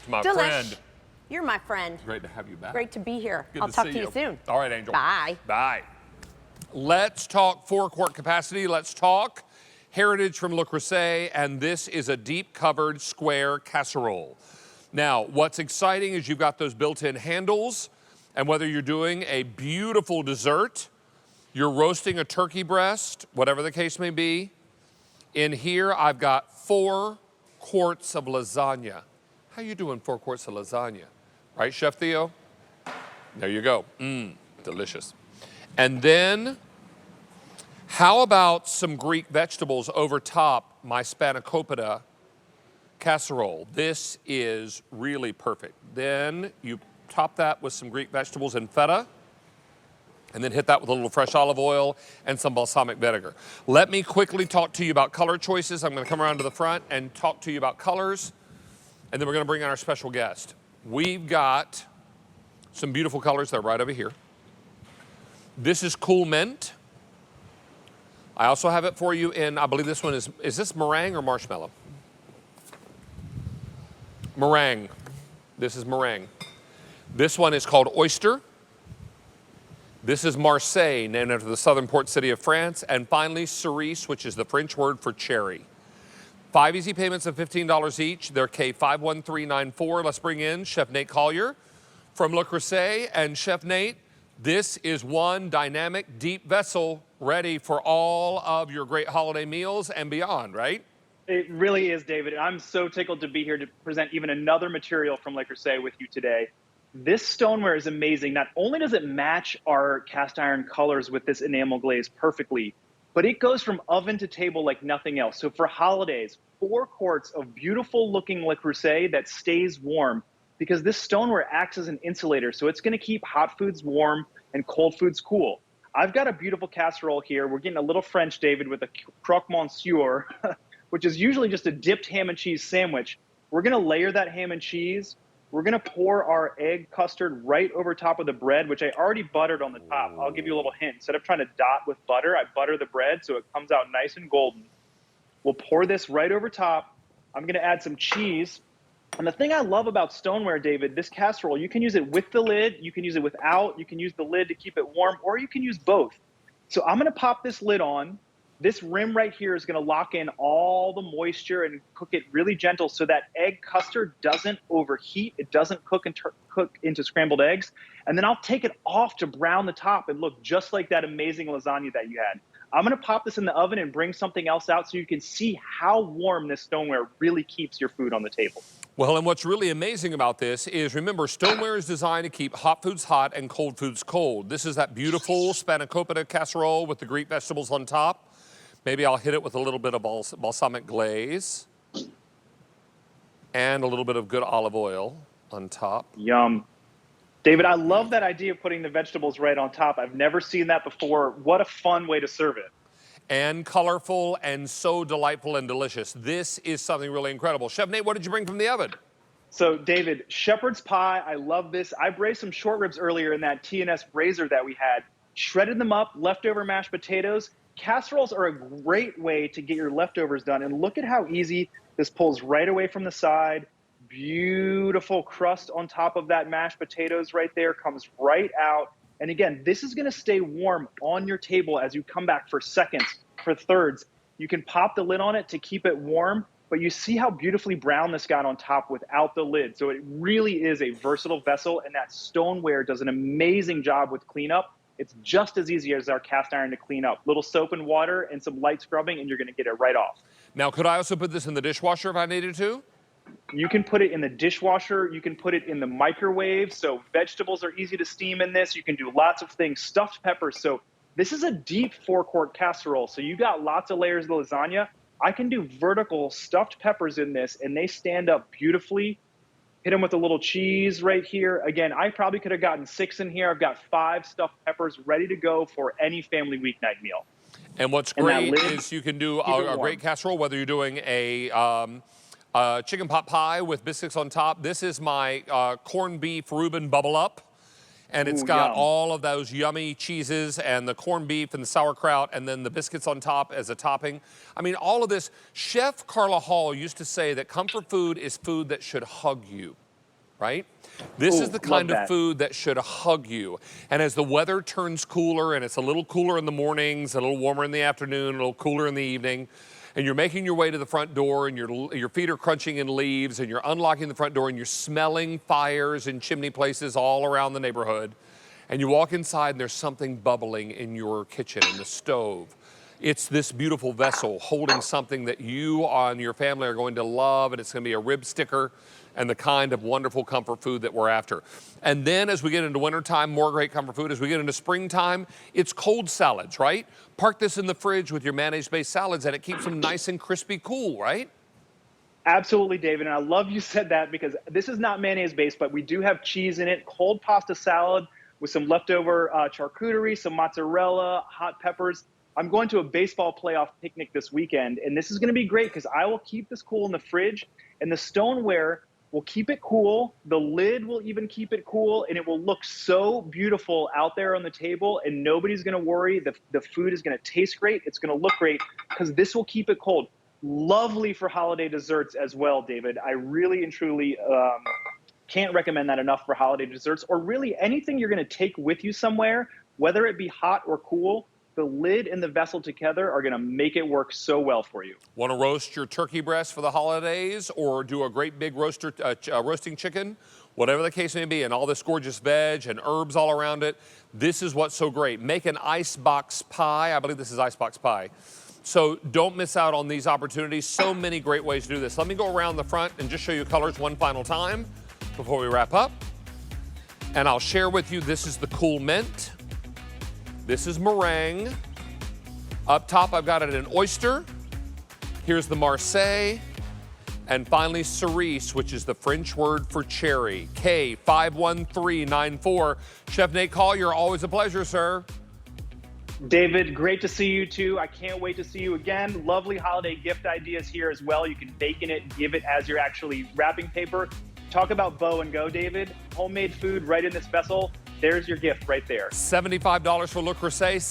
to my Delish. friend. You're my friend. Great to have you back. Great to be here. Good I'll to talk see to you soon. All right, Angel. Bye. Bye. Let's talk 4-quart capacity. Let's talk heritage from Le Creuset, and this is a deep covered square casserole. Now, what's exciting is you've got those built-in handles, and whether you're doing a beautiful dessert, you're roasting a turkey breast, whatever the case may be, in here I've got 4 quarts of lasagna. How you doing 4 quarts of lasagna? Right, Chef Theo? There you go. Delicious. And then, how about some Greek vegetables over top my spanakopita casserole? This is really perfect. Then you top that with some Greek vegetables and feta, and then hit that with a little fresh olive oil and some balsamic vinegar. Let me quickly talk to you about color choices. I'm gonna come around to the front and talk to you about colors, and then we're gonna bring in our special guest. We've got some beautiful colors that are right over here. This is cool mint. I also have it for you in, I believe this one is this meringue or marshmallow? Meringue. This is meringue. This one is called oyster. This is Marseille, named after the southern port city of France. And finally, cerise, which is the French word for cherry. 5 easy payments of $15 each. They're K51394. Let's bring in Chef Nate Collier from Le Creuset. And Chef Nate, this is one dynamic, deep vessel ready for all of your great holiday meals and beyond, right? It really is, David. I'm so tickled to be here to present even another material from Le Creuset with you today. This stoneware is amazing. Not only does it match our cast iron colors with this enamel glaze perfectly, but it goes from oven to table like nothing else. So for holidays, 4 quarts of beautiful looking Le Creuset that stays warm, because this stoneware acts as an insulator. So it's gonna keep hot foods warm and cold foods cool. I've got a beautiful casserole here. We're getting a little French, David, with a croque monsieur, which is usually just a dipped ham and cheese sandwich. We're gonna layer that ham and cheese. We're gonna pour our egg custard right over top of the bread, which I already buttered on the top. I'll give you a little hint. Instead of trying to dot with butter, I butter the bread so it comes out nice and golden. We'll pour this right over top. I'm gonna add some cheese. And the thing I love about stoneware, David, this casserole, you can use it with the lid, you can use it without, you can use the lid to keep it warm, or you can use both. So I'm gonna pop this lid on. This rim right here is gonna lock in all the moisture and cook it really gentle so that egg custard doesn't overheat, it doesn't cook into scrambled eggs. And then I'll take it off to brown the top and look just like that amazing lasagna that you had. I'm gonna pop this in the oven and bring something else out so you can see how warm this stoneware really keeps your food on the table. Well, and what's really amazing about this is, remember, stoneware is designed to keep hot foods hot and cold foods cold. This is that beautiful spanakopita casserole with the Greek vegetables on top. Maybe I'll hit it with a little bit of balsamic glaze and a little bit of good olive oil on top. Yum. David, I love that idea of putting the vegetables right on top. I've never seen that before. What a fun way to serve it. And colorful and so delightful and delicious. This is something really incredible. Chef Nate, what did you bring from the oven? So David, shepherd's pie, I love this. I braised some short ribs earlier in that TNS braiser that we had, shredded them up, leftover mashed potatoes. Casseroles are a great way to get your leftovers done. And look at how easy this pulls right away from the side. Beautiful crust on top of that mashed potatoes right there, comes right out. And again, this is gonna stay warm on your table as you come back for seconds, for thirds. You can pop the lid on it to keep it warm, but you see how beautifully brown this got on top without the lid. So it really is a versatile vessel, and that stoneware does an amazing job with cleanup. It's just as easy as our cast iron to clean up. Little soap and water and some light scrubbing, and you're gonna get it right off. Now, could I also put this in the dishwasher if I needed to? You can put it in the dishwasher. You can put it in the microwave. So vegetables are easy to steam in this. You can do lots of things. Stuffed peppers. So this is a deep 4-quart casserole. So you got lots of layers of lasagna. I can do vertical stuffed peppers in this, and they stand up beautifully. Hit them with a little cheese right here. Again, I probably could have gotten 6 in here. I've got 5 stuffed peppers ready to go for any family weeknight meal. And what's great is you can do a great casserole, whether you're doing a chicken pot pie with biscuits on top. This is my corned beef Reuben Bubble Up. And it's got all of those yummy cheeses and the corned beef and the sauerkraut and then the biscuits on top as a topping. I mean, all of this. Chef Carla Hall used to say that comfort food is food that should hug you. right? This Ooh, is the love kind of that. food that should hug you. And as the weather turns cooler, and it's a little cooler in the mornings, a little warmer in the afternoon, a little cooler in the evening, and you're making your way to the front door, and your feet are crunching in leaves, and you're unlocking the front door, and you're smelling fires and chimney places all around the neighborhood, and you walk inside, and there's something bubbling in your kitchen, in the stove. It's this beautiful vessel holding something that you and your family are going to love, and it's going to be a rib sticker and the kind of wonderful comfort food that we're after. And then as we get into wintertime, more great comfort food. As we get into springtime, it's cold salads, right? Park this in the fridge with your mayonnaise-based salads, and it keeps them nice and crispy cool, right? Absolutely, David. And I love you said that because this is not mayonnaise based, but we do have cheese in it, cold pasta salad with some leftover charcuterie, some mozzarella, hot peppers. I'm going to a baseball playoff picnic this weekend, and this is going to be great because I will keep this cool in the fridge, and the stoneware will keep it cool. The lid will even keep it cool, and it will look so beautiful out there on the table, and nobody's going to worry. The food is going to taste great. It's going to look great because this will keep it cold. Lovely for holiday desserts as well, David. I really and truly can't recommend that enough for holiday desserts, or really anything you're going to take with you somewhere, whether it be hot or cool. The lid and the vessel together are going to make it work so well for you. Want to roast your turkey breast for the holidays, or do a great big roasting chicken? Whatever the case may be, and all this gorgeous veg and herbs all around it, this is what's so great. Make an icebox pie. I believe this is icebox pie. So don't miss out on these opportunities. So many great ways to do this. Let me go around the front and just show you colors one final time before we wrap up. And I'll share with you, this is the cool mint. This is meringue. Up top, I've got it in oyster. Here's the Marseille. And finally, cerise, which is the French word for cherry. K51394. Chef Nate Collier, always a pleasure, sir. David, great to see you too. I can't wait to see you again. Lovely holiday gift ideas here as well. You can bake in it, give it as your actually wrapping paper. Talk about bow and go, David. Homemade food right in this vessel. There's your gift right there. $75 for Le Creuset.